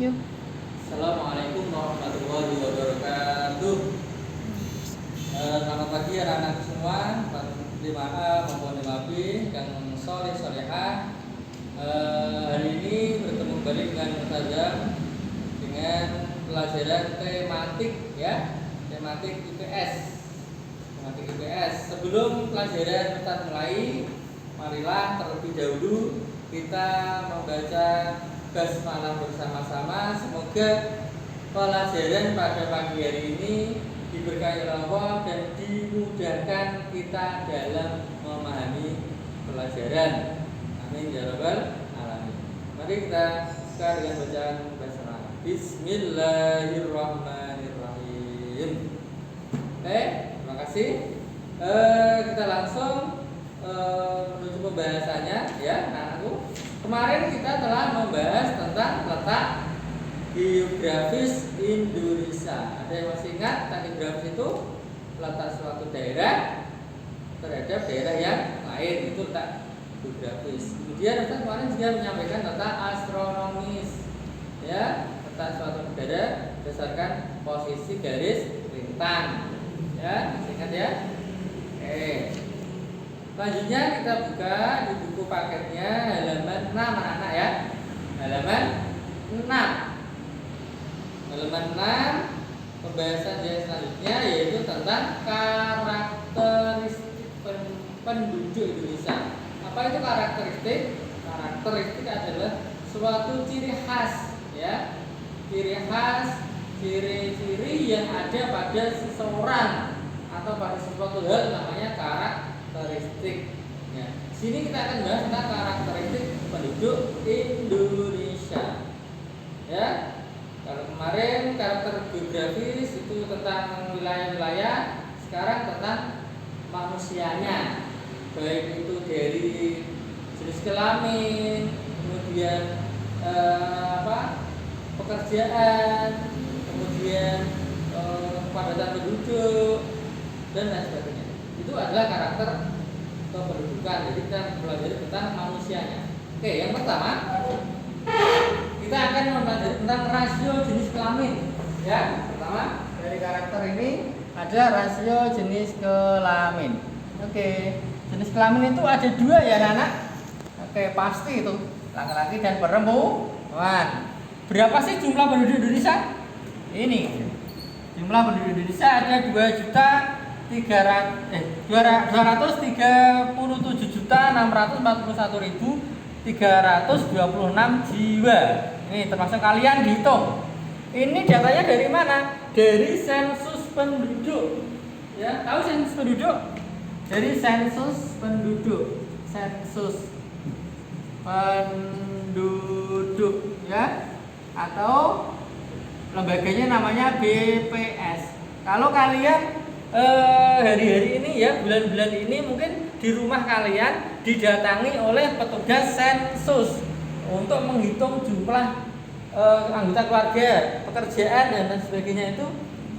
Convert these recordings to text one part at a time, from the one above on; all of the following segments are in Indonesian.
Yuk. Assalamualaikum warahmatullahi wabarakatuh. Selamat pagi anak-anak semua, 5A maupun 5B yang soleh solehah. Hari ini bertemu kembali dengan Ustazah dengan pelajaran tematik ya, tematik IPS. Tematik IPS. Sebelum pelajaran kita mulai, marilah terlebih dahulu kita membaca basmalah bersama-sama. Semoga pelajaran pada pagi hari ini diberkahi Allah dan dimudahkan kita dalam memahami pelajaran. Amin ya rabbal alamin. Mari kita buka dengan bacaan basmalah. Bismillahirrahmanirrahim. Terima kasih. Kita langsung menuju pembahasannya ya, anakku. Kemarin kita telah membahas tentang letak geografis Indonesia. Ada yang masih ingat letak geografis itu? Letak suatu daerah terhadap daerah yang lain, itu letak geografis. Kemudian kita kemarin juga menyampaikan letak astronomis, ya, letak suatu daerah berdasarkan posisi garis lintang. Ya, ingat ya. Selanjutnya kita buka di buku paketnya halaman 6 anak-anak ya. Halaman 6. Halaman 6 pembahasan yang selanjutnya yaitu tentang karakteristik penduduk Indonesia. Apa itu karakteristik? Karakteristik adalah suatu ciri khas ya. Ciri khas, ciri-ciri yang ada pada seseorang atau pada sesuatu hal namanya karakteristik. Ya. Sini kita akan bahas tentang karakteristik penduduk Indonesia. Ya. Kalau kemarin karakter geografis itu tentang wilayah-wilayah, sekarang tentang manusianya. Baik itu dari jenis kelamin, kemudian pekerjaan, kemudian kepadatan penduduk dan lain sebagainya. Itu adalah karakter kependudukan. Jadi kita mempelajari tentang manusianya. Oke, yang pertama kita akan mempelajari tentang rasio jenis kelamin. Ya, pertama dari karakter ini ada rasio jenis kelamin. Oke, jenis kelamin itu ada dua ya, anak. Oke, pasti itu laki-laki dan perempuan. Berapa sih jumlah penduduk Indonesia? Ini jumlah penduduk Indonesia ada 237.641.326 jiwa. Ini termasuk kalian dihitung. Ini datanya dari mana? Dari sensus penduduk. Ya, tahu sensus penduduk? Dari sensus penduduk. Sensus penduduk ya. Atau lembaganya namanya BPS. Kalau kalian hari-hari ini ya, bulan-bulan ini mungkin di rumah kalian didatangi oleh petugas sensus untuk menghitung jumlah anggota keluarga, pekerjaan dan lain sebagainya. Itu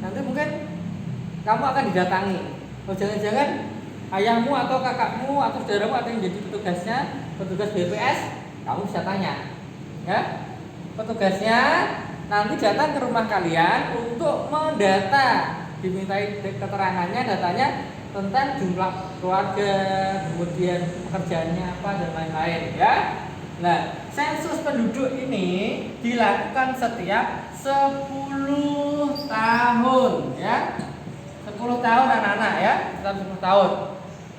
nanti mungkin kamu akan didatangi. Oh, jangan-jangan ayahmu atau kakakmu atau saudaramu ada yang jadi petugasnya, petugas BPS, kamu bisa tanya. Ya, petugasnya nanti datang ke rumah kalian untuk mendata, dimintai keterangannya, datanya tentang jumlah keluarga, kemudian pekerjaannya apa dan lain-lain ya. Nah, sensus penduduk ini dilakukan setiap 10 tahun ya. 10 tahun anak-anak ya, setiap 10 tahun.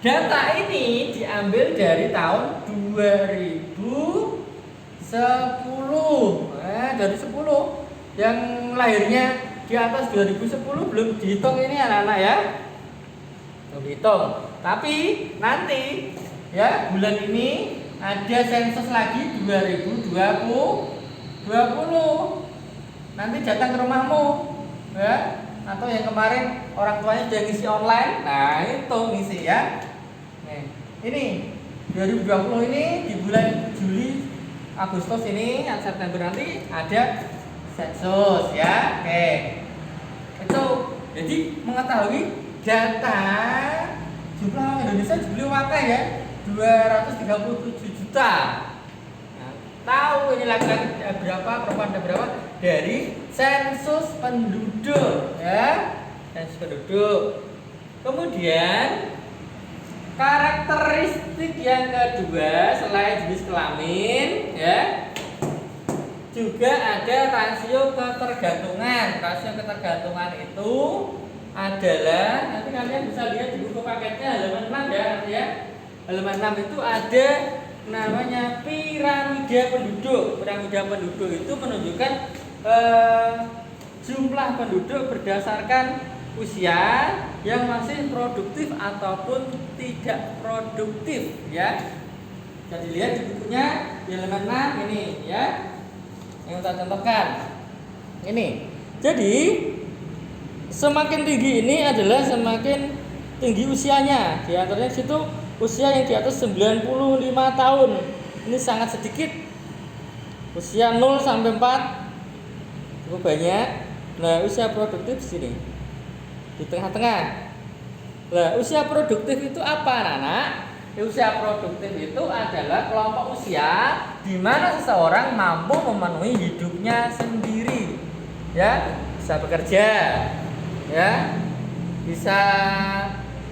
Data ini diambil dari tahun 2010. Dari 10 yang lahirnya di atas 2010 belum dihitung ini anak-anak ya. Belum dihitung. Tapi nanti ya bulan ini ada sensus lagi 2020. Nanti datang ke rumahmu ya. Atau yang kemarin orang tuanya sudah ngisi online. Nah, itu ngisi ya. Nih, ini 2020 ini di bulan Juli, Agustus ini, yang September nanti ada sensus ya. Oke. Itu jadi mengetahui data jumlah Indonesia jumlah wakil ya 237 juta. Nah, tahu ini laki-laki berapa, perempuan ada berapa dari sensus penduduk, ya, sensus penduduk. Kemudian karakteristik yang kedua selain jenis kelamin, ya, juga ada rasio ketergantungan. Rasio ketergantungan itu adalah, nanti kalian bisa lihat di buku paketnya halaman 6 ya. Halaman 6 itu ada namanya piramida penduduk. Piramida penduduk itu menunjukkan jumlah penduduk berdasarkan usia yang masih produktif ataupun tidak produktif, ya. Jadi lihat di bukunya di halaman 6 ini, ya, yang kita contohkan ini. Jadi semakin tinggi ini adalah semakin tinggi usianya. Di antaranya situ usia yang di atas 95 tahun ini sangat sedikit. Usia 0 sampai 4 cukup banyak. Nah, usia produktif sini di tengah-tengah. Nah, usia produktif itu apa, anak-anak? Usia produktif itu adalah kelompok usia di mana seseorang mampu memenuhi hidupnya sendiri, ya, bisa bekerja, ya, bisa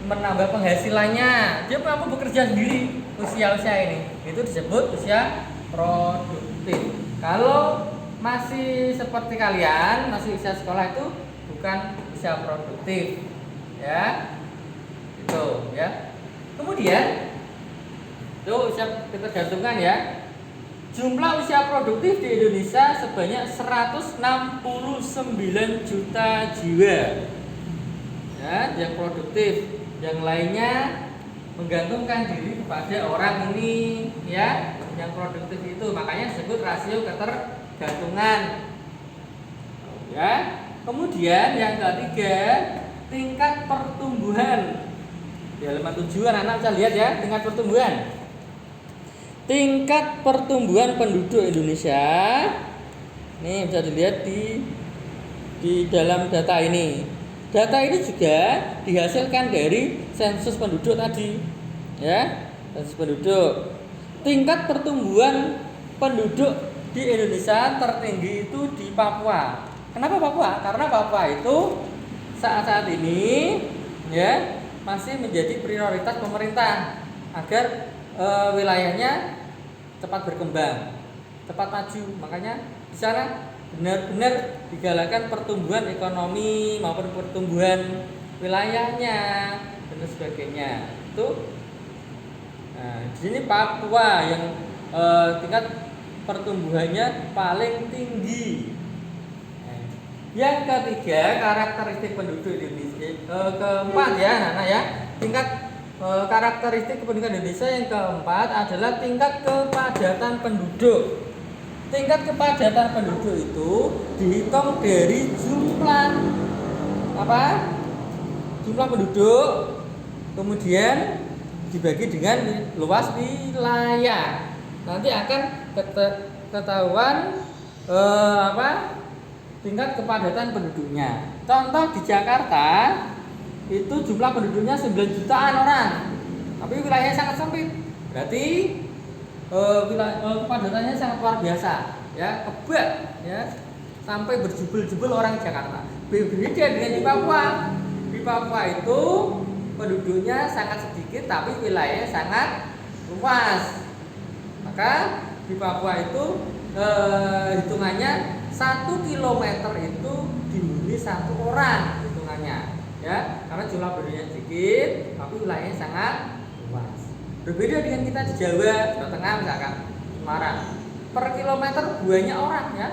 menambah penghasilannya, dia mampu bekerja sendiri. Usia-usia ini itu disebut usia produktif. Kalau masih seperti kalian, masih usia sekolah, itu bukan usia produktif, ya, itu, ya. Kemudian itu usia ketergantungan, ya. Jumlah usia produktif di Indonesia sebanyak 169 juta jiwa, ya, yang produktif. Yang lainnya menggantungkan diri kepada orang ini, ya, yang produktif itu. Makanya disebut rasio ketergantungan, ya. Kemudian yang ketiga, tingkat pertumbuhan. Di halaman 7 anak-anak bisa lihat, ya, tingkat pertumbuhan. Tingkat pertumbuhan penduduk Indonesia ini bisa dilihat di dalam data ini. Data ini juga dihasilkan dari sensus penduduk tadi, ya, sensus penduduk. Tingkat pertumbuhan penduduk di Indonesia tertinggi itu di Papua. Kenapa Papua? Karena Papua itu saat ini, ya, masih menjadi prioritas pemerintah agar wilayahnya cepat berkembang, cepat maju. Makanya di sana benar-benar digalakkan pertumbuhan ekonomi maupun pertumbuhan wilayahnya dan sebagainya. Itu, nah, di sini Papua yang tingkat pertumbuhannya paling tinggi. Yang ketiga, karakteristik penduduk Indonesia. Keempat, ya, anak-anak, ya, tingkat karakteristik penduduk Indonesia yang keempat adalah tingkat kepadatan penduduk. Tingkat kepadatan penduduk itu dihitung dari jumlah apa? Jumlah penduduk, kemudian dibagi dengan luas wilayah. Nanti akan ketahuan tingkat kepadatan penduduknya. Contoh di Jakarta itu jumlah penduduknya 9 jutaan orang, tapi wilayahnya sangat sempit. Berarti kepadatannya sangat luar biasa, ya, kebak, ya, sampai berjubel-jubel orang Jakarta. Berbeda dengan di Papua. Di Papua itu penduduknya sangat sedikit tapi wilayahnya sangat luas. Maka di Papua itu hitungannya 1 kilometer itu dihuni 1 orang hitungannya, ya, karena jumlah penduduknya sedikit tapi wilayahnya sangat luas. Berbeda dengan kita di Jawa Tengah, misalkan Semarang, per kilometer banyak orang, ya,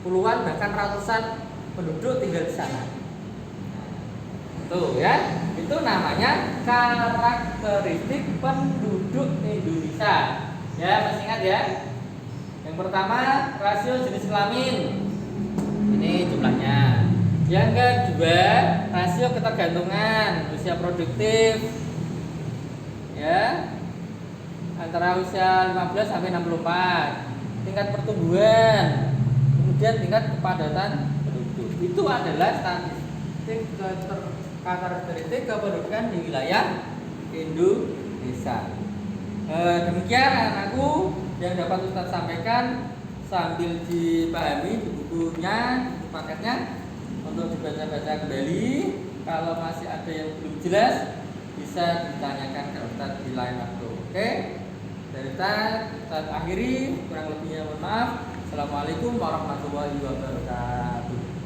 puluhan bahkan ratusan penduduk tinggal di sana. Tuh, ya, itu namanya karakteristik penduduk Indonesia, ya, masih ingat, ya. Yang pertama, rasio jenis kelamin, ini jumlahnya. Yang kedua, rasio ketergantungan, usia produktif, ya, antara usia 15 sampai 64. Tingkat pertumbuhan, kemudian tingkat kepadatan penduduk. Itu adalah statistik karakteristik kependudukan di wilayah Indonesia. Demikian anakku yang dapat Ustadz sampaikan sambil dipahami di bukunya, di paketnya untuk dibaca-baca kembali. Kalau masih ada yang belum jelas bisa ditanyakan ke Ustadz di lain waktu. Oke? Dari Ustadz akhiri, kurang lebihnya mohon maaf. Assalamualaikum warahmatullahi wabarakatuh.